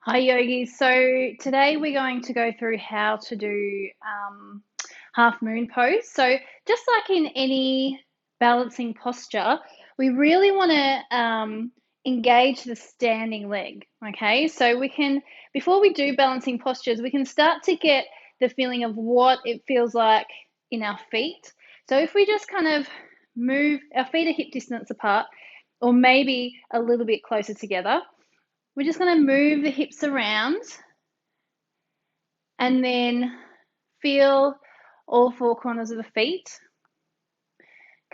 Hi yogis. So today we're going to go through how to do half moon pose. So just like in any balancing posture, we really want to engage the standing leg. Okay, so we can, before we do balancing postures, we can start to get the feeling of what it feels like in our feet. So if we just kind of move, our feet are hip distance apart, or maybe a little bit closer together. We're just going to move the hips around and then feel all four corners of the feet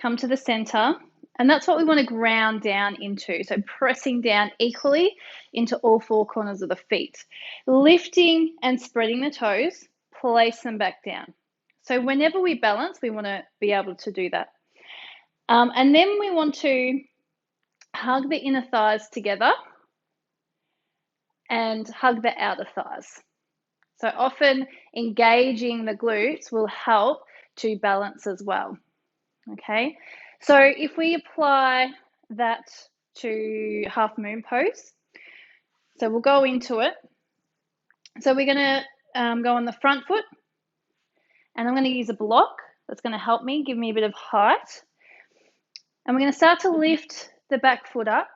come to the center. And that's what we want to ground down into. So pressing down equally into all four corners of the feet. Lifting and spreading the toes, place them back down. So whenever we balance, we want to be able to do that. And then we want to hug the inner thighs together and hug the outer thighs. So often engaging the glutes will help to balance as well. Okay, so if we apply that to half moon pose, so we'll go into it. So we're going to go on the front foot, and I'm going to use a block that's going to help me, give me a bit of height. And we're going to start to lift the back foot up.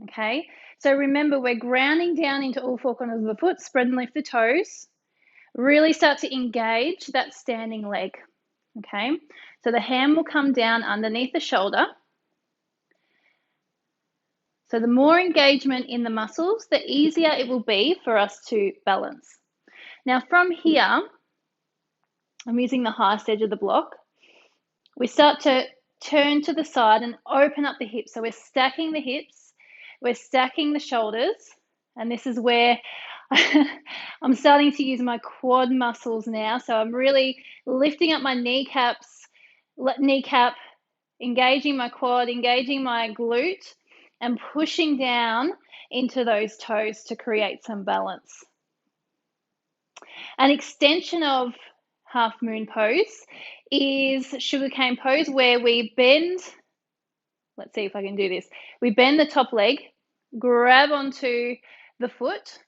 Okay, so remember, we're grounding down into all four corners of the foot, spread and lift the toes. Really start to engage that standing leg. Okay, so the hand will come down underneath the shoulder. So the more engagement in the muscles, the easier it will be for us to balance. Now from here, I'm using the highest edge of the block. We start to turn to the side and open up the hips. So we're stacking the hips, we're stacking the shoulders, and this is where I'm starting to use my quad muscles now. So I'm really lifting up my kneecap, engaging my quad, engaging my glute, and pushing down into those toes to create some balance. An extension of half moon pose is sugarcane pose, where we bend, let's see if I can do this. We bend the top leg, grab onto the foot,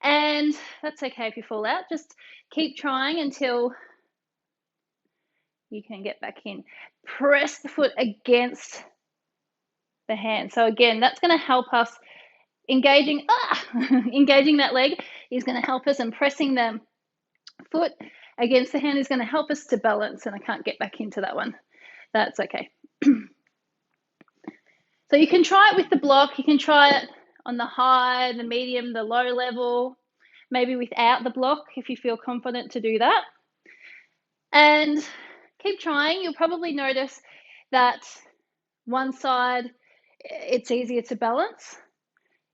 and that's okay if you fall out. Just keep trying until you can get back in. Press the foot against the hand. So again, that's going to help us engaging that leg is going to help us, and pressing the foot against the hand is going to help us to balance. And I can't get back into that one. That's okay. So you can try it with the block. You can try it on the high, the medium, the low level, maybe without the block if you feel confident to do that. And keep trying. You'll probably notice that one side, it's easier to balance.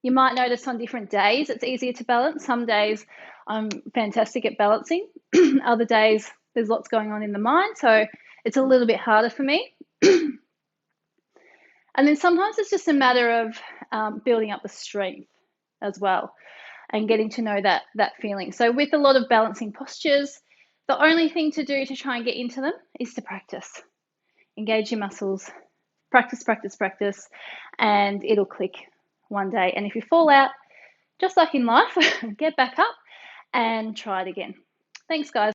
You might notice on different days it's easier to balance. Some days I'm fantastic at balancing. Other days there's lots going on in the mind, so it's a little bit harder for me. And then sometimes it's just a matter of building up the strength as well and getting to know that feeling. So with a lot of balancing postures, the only thing to do to try and get into them is to practice. Engage your muscles, practice, practice, practice, and it'll click one day. And if you fall out, just like in life, get back up and try it again. Thanks, guys.